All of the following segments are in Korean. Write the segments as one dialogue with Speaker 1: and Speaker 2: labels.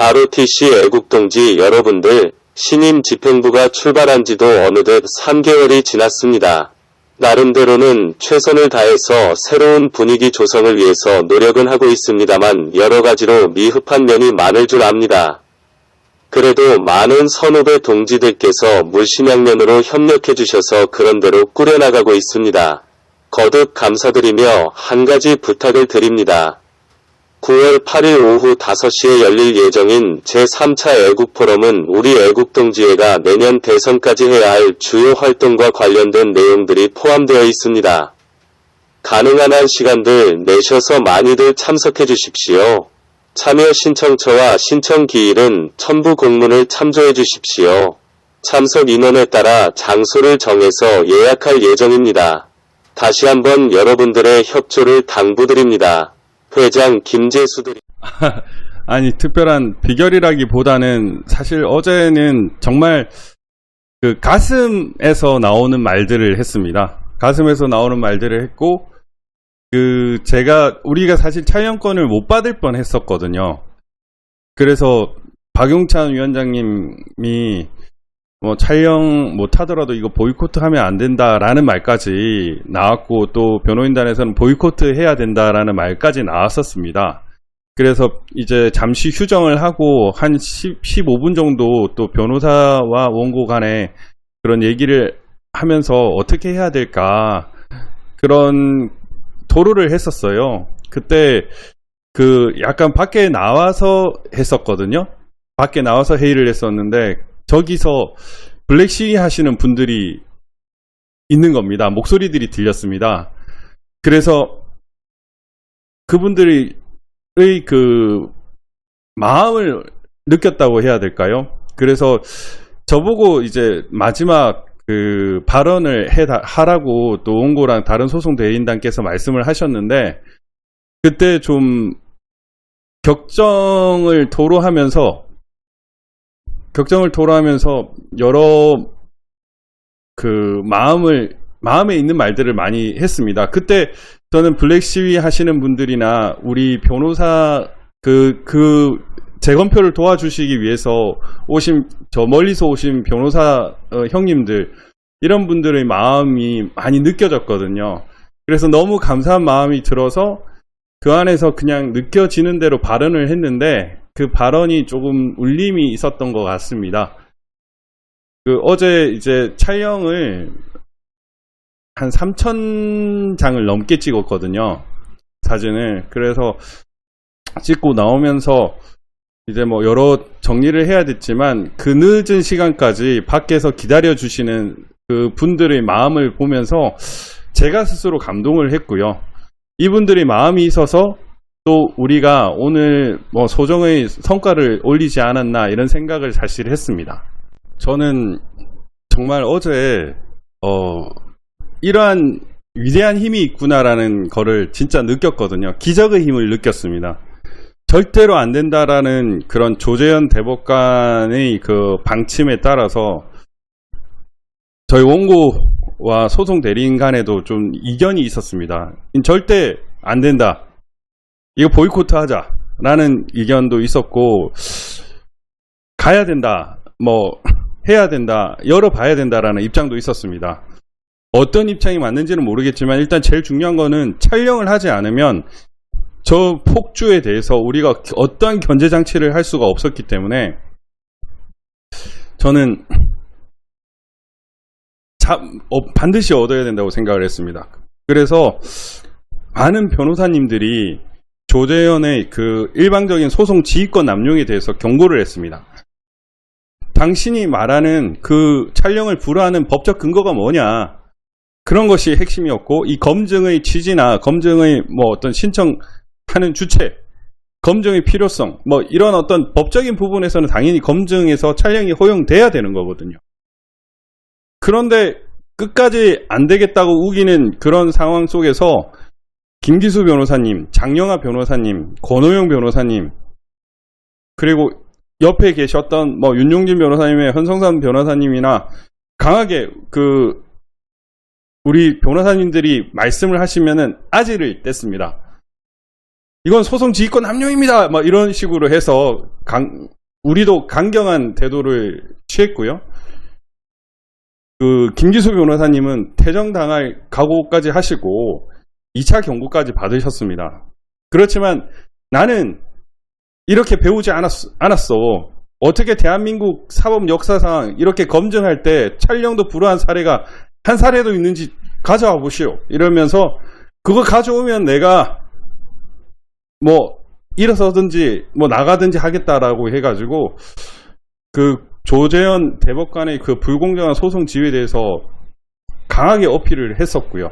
Speaker 1: ROTC 애국동지 여러분들, 신임 집행부가 출발한 지도 어느덧 3개월이 지났습니다. 나름대로는 최선을 다해서 새로운 분위기 조성을 위해서 노력은 하고 있습니다만 여러 가지로 미흡한 면이 많을 줄 압니다. 그래도 많은 선후배 동지들께서 물심양면으로 협력해 주셔서 그런대로 꾸려나가고 있습니다. 거듭 감사드리며 한 가지 부탁을 드립니다. 9월 8일 오후 5시에 열릴 예정인 제3차 애국포럼은 우리 애국동지회가 내년 대선까지 해야 할 주요 활동과 관련된 내용들이 포함되어 있습니다. 가능한 한 시간들 내셔서 많이들 참석해 주십시오. 참여 신청처와 신청 기일은 첨부 공문을 참조해 주십시오. 참석 인원에 따라 장소를 정해서 예약할 예정입니다. 다시 한번 여러분들의 협조를 당부드립니다. 회장 김재수 드립니다.
Speaker 2: 아니, 특별한 비결이라기보다는 사실 어제는 정말 그 가슴에서 나오는 말들을 했습니다. 가슴에서 나오는 말들을 했고, 우리가 사실 촬영권을 못 받을 뻔 했었거든요. 그래서 박용찬 위원장님이 뭐 촬영 못 하더라도 이거 보이콧 하면 안 된다라는 말까지 나왔고, 또 변호인단에서는 보이콧 해야 된다라는 말까지 나왔었습니다. 그래서 이제 잠시 휴정을 하고 한 15분 정도 또 변호사와 원고 간에 그런 얘기를 하면서 어떻게 해야 될까 그런 토론을 했었어요. 그때 약간 밖에 나와서 했었거든요. 밖에 나와서 회의를 했었는데 저기서 블랙 시위 하시는 분들이 있는 겁니다. 목소리들이 들렸습니다. 그래서 그분들의 마음을 느꼈다고 해야 될까요? 그래서 저보고 이제 마지막 발언을 하라고 또 원고랑 다른 소송 대리인단께서 말씀을 하셨는데, 그때 좀 격정을 토로하면서 여러 마음에 있는 말들을 많이 했습니다. 그때 저는 블랙 시위 하시는 분들이나 우리 변호사 재검표를 도와주시기 위해서 멀리서 오신 변호사 형님들, 이런 분들의 마음이 많이 느껴졌거든요. 그래서 너무 감사한 마음이 들어서 그 안에서 그냥 느껴지는 대로 발언을 했는데, 그 발언이 조금 울림이 있었던 것 같습니다. 어제 이제 촬영을 한 3,000장을 넘게 찍었거든요. 사진을. 그래서 찍고 나오면서 이제 뭐 여러 정리를 해야 됐지만, 그 늦은 시간까지 밖에서 기다려주시는 그 분들의 마음을 보면서 제가 스스로 감동을 했고요. 이분들의 마음이 있어서 또 우리가 오늘 뭐 소정의 성과를 올리지 않았나, 이런 생각을 사실 했습니다. 저는 정말 어제 이러한 위대한 힘이 있구나라는 거를 진짜 느꼈거든요. 기적의 힘을 느꼈습니다. 절대로 안 된다라는 그런 조재현 대법관의 그 방침에 따라서 저희 원고와 소송 대리인 간에도 좀 이견이 있었습니다. 절대 안 된다, 이거 보이콧 하자 라는 의견도 있었고, 가야 된다, 뭐 해야 된다, 열어봐야 된다라는 입장도 있었습니다. 어떤 입장이 맞는지는 모르겠지만 일단 제일 중요한 거는 촬영을 하지 않으면 저 폭주에 대해서 우리가 어떠한 견제장치를 할 수가 없었기 때문에 저는 반드시 얻어야 된다고 생각을 했습니다. 그래서 많은 변호사님들이 조재현의 일방적인 소송 지휘권 남용에 대해서 경고를 했습니다. 당신이 말하는 그 촬영을 불허하는 법적 근거가 뭐냐, 그런 것이 핵심이었고, 이 검증의 취지나 검증의 뭐 어떤 신청하는 주체, 검증의 필요성, 뭐 이런 어떤 법적인 부분에서는 당연히 검증에서 촬영이 허용돼야 되는 거거든요. 그런데 끝까지 안 되겠다고 우기는 그런 상황 속에서 김기수 변호사님, 장영하 변호사님, 권호영 변호사님, 그리고 옆에 계셨던 뭐 윤용진 변호사님의 현성산 변호사님이나 강하게 우리 변호사님들이 말씀을 하시면은 아지를 뗐습니다. 이건 소송 지휘권 남용입니다. 막 이런 식으로 해서 우리도 강경한 태도를 취했고요. 그 김기수 변호사님은 퇴정당할 각오까지 하시고 2차 경고까지 받으셨습니다. 그렇지만 나는 이렇게 배우지 않았어. 어떻게 대한민국 사법 역사상 이렇게 검증할 때 촬영도 불허한 사례가 한 사례도 있는지 가져와 보시오. 이러면서 그거 가져오면 내가 뭐 일어서든지 뭐 나가든지 하겠다라고 해가지고 그 조재현 대법관의 그 불공정한 소송 지휘에 대해서 강하게 어필을 했었고요.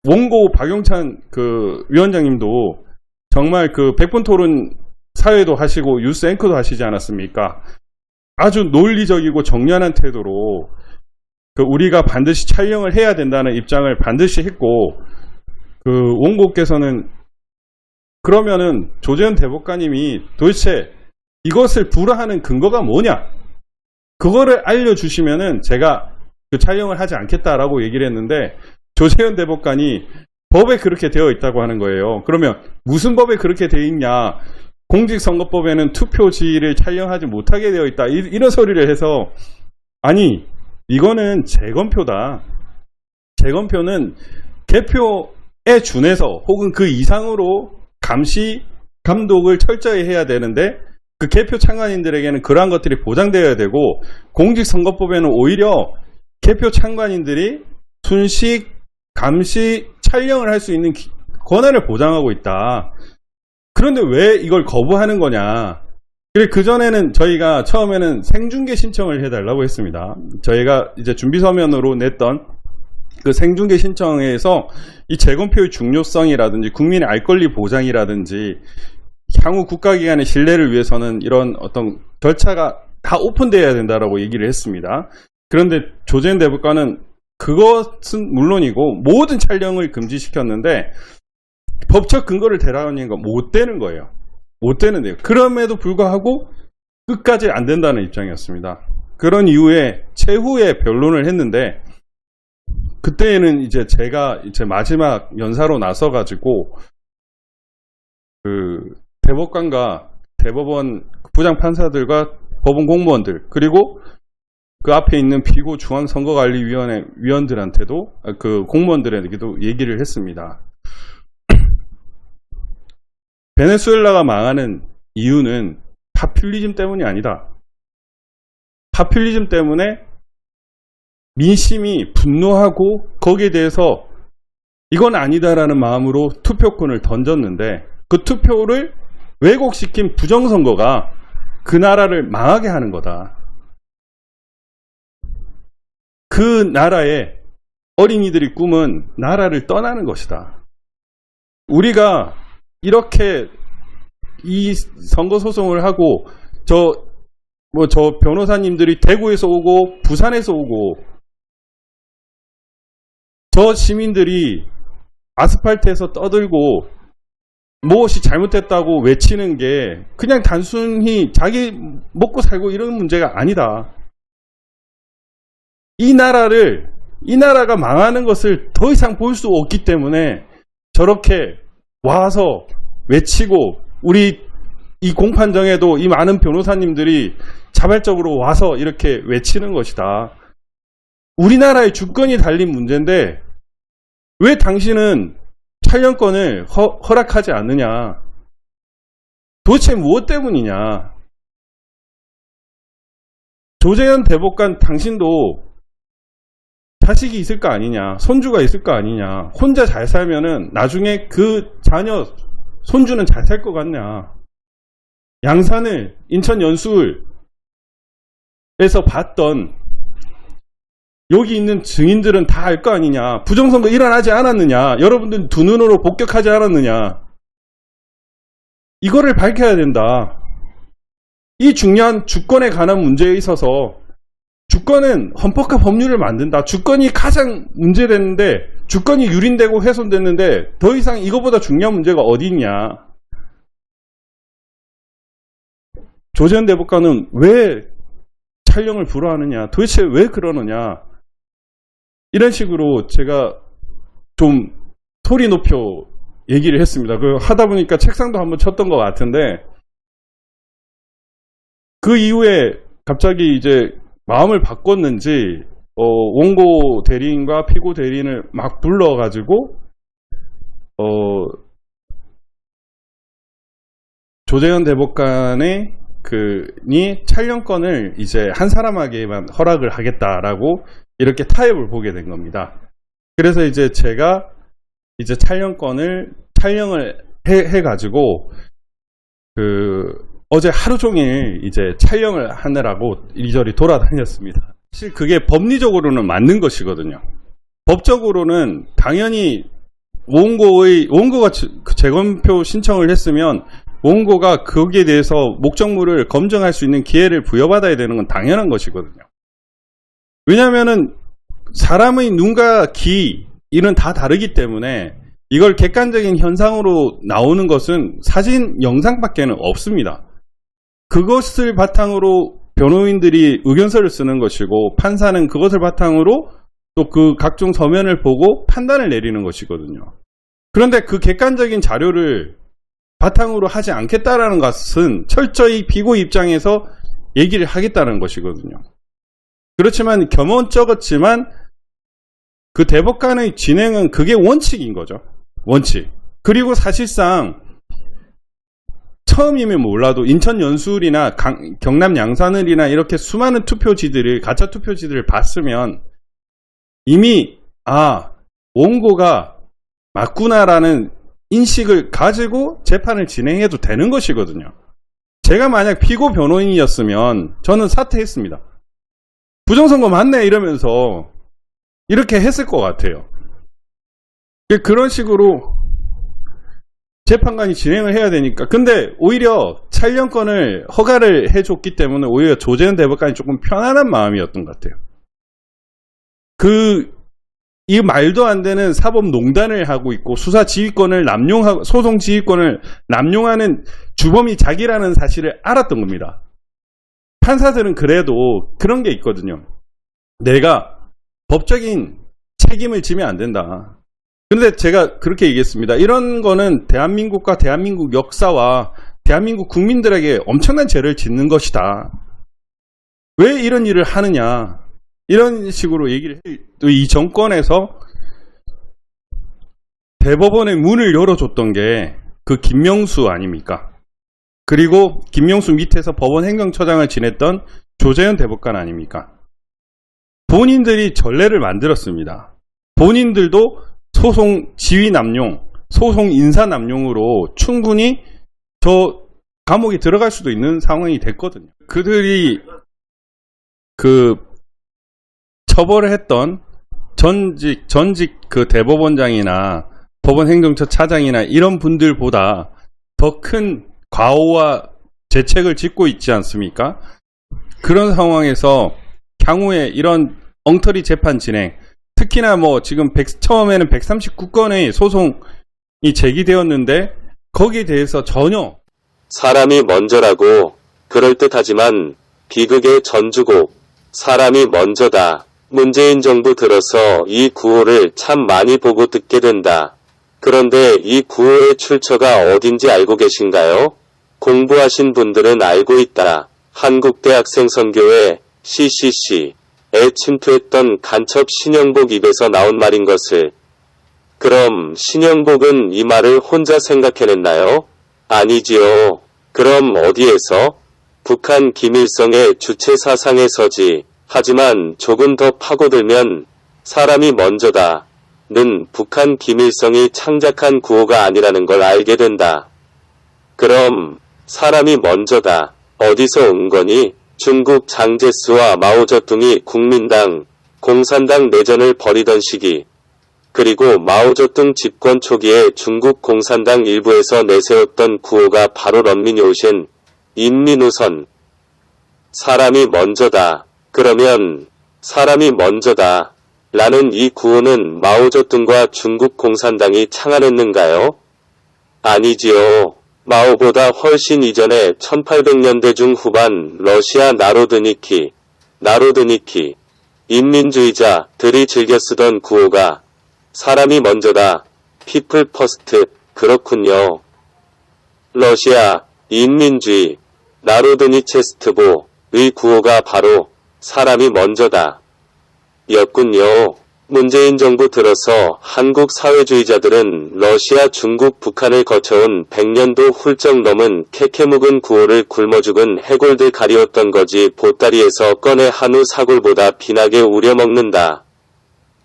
Speaker 2: 원고 박용찬 그 위원장님도 정말 그 100분 토론 사회도 하시고 뉴스 앵커도 하시지 않았습니까? 아주 논리적이고 정연한 태도로 그 우리가 반드시 촬영을 해야 된다는 입장을 반드시 했고, 그 원고께서는 그러면은 조재현 대법관님이 도대체 이것을 불허하는 근거가 뭐냐? 그거를 알려주시면은 제가 그 촬영을 하지 않겠다라고 얘기를 했는데, 조재현 대법관이 법에 그렇게 되어 있다고 하는 거예요. 그러면 무슨 법에 그렇게 되어 있냐? 공직선거법에는 투표지를 촬영하지 못하게 되어 있다. 이런 소리를 해서, 아니 이거는 재검표다. 재검표는 개표에 준해서 혹은 그 이상으로 감시, 감독을 철저히 해야 되는데 그 개표 참관인들에게는 그러한 것들이 보장되어야 되고, 공직선거법에는 오히려 개표 참관인들이 순식, 감시, 촬영을 할 수 있는 권한을 보장하고 있다. 그런데 왜 이걸 거부하는 거냐. 그전에는 저희가 처음에는 생중계 신청을 해달라고 했습니다. 저희가 이제 준비서면으로 냈던 그 생중계 신청에서 이 재검표의 중요성이라든지 국민의 알 권리 보장이라든지 향후 국가기관의 신뢰를 위해서는 이런 어떤 절차가 다 오픈되어야 된다라고 얘기를 했습니다. 그런데 조재현 대법관은 그것은 물론이고 모든 촬영을 금지시켰는데 법적 근거를 대라는 건 못 되는 거예요. 못 되는데요. 그럼에도 불구하고 끝까지 안 된다는 입장이었습니다. 그런 이후에 최후의 변론을 했는데, 그때는 이제 제가 이제 마지막 연사로 나서가지고 그 대법관과 대법원 부장 판사들과 법원 공무원들, 그리고 그 앞에 있는 피고 중앙선거관리위원회 위원들한테도, 그 공무원들에게도 얘기를 했습니다. 베네수엘라가 망하는 이유는 파퓰리즘 때문이 아니다. 파퓰리즘 때문에 민심이 분노하고 거기에 대해서 이건 아니다라는 마음으로 투표권을 던졌는데, 그 투표를 왜곡시킨 부정선거가 그 나라를 망하게 하는 거다. 그 나라의 어린이들의 꿈은 나라를 떠나는 것이다. 우리가 이렇게 이 선거소송을 하고 저 변호사님들이 대구에서 오고 부산에서 오고, 저 시민들이 아스팔트에서 떠들고 무엇이 잘못됐다고 외치는 게 그냥 단순히 자기 먹고 살고 이런 문제가 아니다. 이 나라가 망하는 것을 더 이상 볼 수 없기 때문에 저렇게 와서 외치고, 우리 이 공판정에도 이 많은 변호사님들이 자발적으로 와서 이렇게 외치는 것이다. 우리나라의 주권이 달린 문제인데 왜 당신은 촬영권을 허락하지 않느냐. 도대체 무엇 때문이냐. 조재현 대법관, 당신도 자식이 있을 거 아니냐, 손주가 있을 거 아니냐. 혼자 잘 살면은 나중에 그 자녀, 손주는 잘 살 것 같냐. 양산을, 인천 연수에서 봤던 여기 있는 증인들은 다 알 거 아니냐. 부정선거 일어나지 않았느냐. 여러분들 두 눈으로 복격하지 않았느냐. 이거를 밝혀야 된다. 이 중요한 주권에 관한 문제에 있어서 주권은 헌법과 법률을 만든다. 주권이 가장 문제됐는데, 주권이 유린되고 훼손됐는데 더 이상 이거보다 중요한 문제가 어디 있냐. 조재현 대법관은 왜 촬영을 불허하느냐. 도대체 왜 그러느냐. 이런 식으로 제가 좀 소리 높여 얘기를 했습니다. 그 하다 보니까 책상도 한번 쳤던 것 같은데, 그 이후에 갑자기 이제 마음을 바꿨는지, 원고 대리인과 피고 대리인을 막 불러가지고, 조재현 대법관의 니 촬영권을 이제 한 사람에게만 허락을 하겠다라고 이렇게 타협을 보게 된 겁니다. 그래서 이제 제가 이제 촬영을 해가지고 어제 하루 종일 이제 촬영을 하느라고 이리저리 돌아다녔습니다. 사실 그게 법리적으로는 맞는 것이거든요. 법적으로는 당연히 원고가 재검표 신청을 했으면 원고가 거기에 대해서 목적물을 검증할 수 있는 기회를 부여받아야 되는 건 당연한 것이거든요. 왜냐하면은 사람의 눈과 귀 이는 다 다르기 때문에 이걸 객관적인 현상으로 나오는 것은 사진, 영상밖에는 없습니다. 그것을 바탕으로 변호인들이 의견서를 쓰는 것이고 판사는 그것을 바탕으로 또 그 각종 서면을 보고 판단을 내리는 것이거든요. 그런데 그 객관적인 자료를 바탕으로 하지 않겠다라는 것은 철저히 피고 입장에서 얘기를 하겠다는 것이거든요. 그렇지만 겸언쩍었지만 그 대법관의 진행은 그게 원칙인 거죠. 원칙. 그리고 사실상 처음이면 몰라도 인천 연수울이나 경남 양산을이나 이렇게 수많은 가짜 투표지들을 봤으면 이미 원고가 맞구나라는 인식을 가지고 재판을 진행해도 되는 것이거든요. 제가 만약 피고 변호인이었으면 저는 사퇴했습니다. 부정선거 맞네 이러면서 이렇게 했을 것 같아요. 그런 식으로 재판관이 진행을 해야 되니까. 근데 오히려 촬영권을 허가를 해줬기 때문에 오히려 조재현 대법관이 조금 편안한 마음이었던 것 같아요. 이 말도 안 되는 사법농단을 하고 있고 수사 지휘권을 남용하고 소송 지휘권을 남용하는 주범이 자기라는 사실을 알았던 겁니다. 판사들은 그래도 그런 게 있거든요. 내가 법적인 책임을 지면 안 된다. 그런데 제가 그렇게 얘기했습니다. 이런 거는 대한민국과 대한민국 역사와 대한민국 국민들에게 엄청난 죄를 짓는 것이다. 왜 이런 일을 하느냐. 이런 식으로 얘기를 해요. 또 이 정권에서 대법원의 문을 열어줬던 게 그 김명수 아닙니까? 그리고 김명수 밑에서 법원 행정처장을 지냈던 조재현 대법관 아닙니까? 본인들이 전례를 만들었습니다. 본인들도 소송 지휘 남용, 소송 인사 남용으로 충분히 저 감옥에 들어갈 수도 있는 상황이 됐거든요. 그들이 처벌을 했던 전직 그 대법원장이나 법원행정처 차장이나 이런 분들보다 더 큰 과오와 죄책을 짓고 있지 않습니까? 그런 상황에서 향후에 이런 엉터리 재판 진행, 특히나 지금 처음에는 139건의 소송이 제기되었는데 거기에 대해서 전혀
Speaker 1: 사람이 먼저라고 그럴듯하지만 비극의 전주곡 사람이 먼저다. 문재인 정부 들어서 이 구호를 참 많이 보고 듣게 된다. 그런데 이 구호의 출처가 어딘지 알고 계신가요? 공부하신 분들은 알고 있다. 한국대학생선교회 CCC에 침투했던 간첩 신영복 입에서 나온 말인 것을. 그럼 신영복은 이 말을 혼자 생각해냈나요? 아니지요. 그럼 어디에서? 북한 김일성의 주체 사상에서지. 하지만 조금 더 파고들면 사람이 먼저다. 는 북한 김일성이 창작한 구호가 아니라는 걸 알게 된다. 그럼 사람이 먼저다. 어디서 온 거니? 중국 장제스와 마오쩌둥이 국민당, 공산당 내전을 벌이던 시기, 그리고 마오쩌둥 집권 초기에 중국 공산당 일부에서 내세웠던 구호가 바로 런민요셴, 인민우선. 사람이 먼저다. 그러면 사람이 먼저다. 라는 이 구호는 마오쩌둥과 중국 공산당이 창안했는가요? 아니지요. 마오보다 훨씬 이전에 1800년대 중후반 러시아 나로드니키, 인민주의자들이 즐겨 쓰던 구호가 사람이 먼저다, 피플 퍼스트, 그렇군요. 러시아, 인민주의, 나로드니체스트보의 구호가 바로 사람이 먼저다 였군요. 문재인 정부 들어서 한국 사회주의자들은 러시아, 중국, 북한을 거쳐온 100년도 훌쩍 넘은 캐캐묵은 구호를 굶어 죽은 해골들 가리웠던 거지 보따리에서 꺼내 한우 사골보다 비나게 우려먹는다.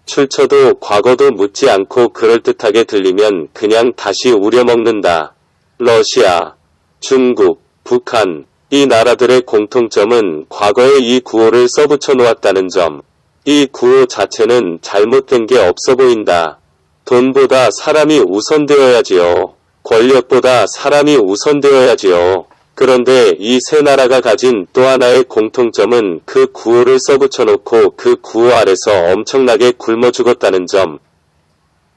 Speaker 1: 출처도 과거도 묻지 않고 그럴듯하게 들리면 그냥 다시 우려먹는다. 러시아, 중국, 북한, 이 나라들의 공통점은 과거에 이 구호를 써붙여 놓았다는 점. 이 구호 자체는 잘못된 게 없어 보인다. 돈보다 사람이 우선되어야지요. 권력보다 사람이 우선되어야지요. 그런데 이 세 나라가 가진 또 하나의 공통점은 그 구호를 써붙여 놓고 그 구호 아래서 엄청나게 굶어 죽었다는 점.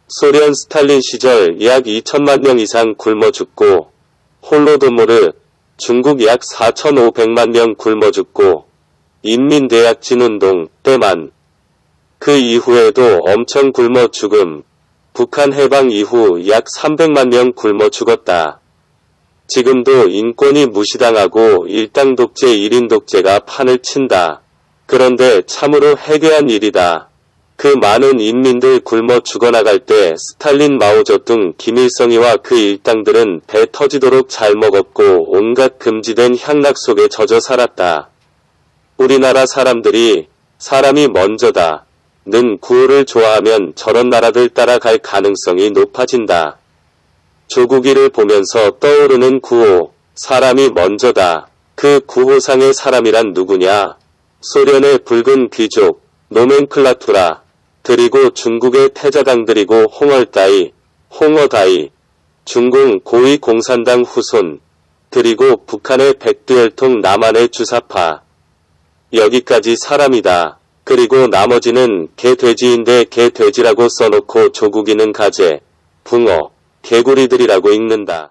Speaker 1: 소련 스탈린 시절 약 2천만 명 이상 굶어 죽고, 홀로도모르, 중국 약 4,500만 명 굶어 죽고, 인민대약진운동 때만. 그 이후에도 엄청 굶어 죽음. 북한 해방 이후 약 300만 명 굶어 죽었다. 지금도 인권이 무시당하고 일당 독재 1인 독재가 판을 친다. 그런데 참으로 해괴한 일이다. 그 많은 인민들 굶어 죽어나갈 때 스탈린, 마오쩌둥, 김일성이와 그 일당들은 배 터지도록 잘 먹었고 온갖 금지된 향락 속에 젖어 살았다. 우리나라 사람들이 사람이 먼저다. 는 구호를 좋아하면 저런 나라들 따라갈 가능성이 높아진다. 조국이를 보면서 떠오르는 구호, 사람이 먼저다. 그 구호상의 사람이란 누구냐? 소련의 붉은 귀족, 노멘클라투라, 그리고 중국의 태자당들이고 홍얼따이, 홍어다이, 중공 고위 공산당 후손, 그리고 북한의 백두혈통 남한의 주사파. 여기까지 사람이다. 그리고 나머지는 개돼지인데 개돼지라고 써놓고 조국이는 가재, 붕어, 개구리들이라고 읽는다.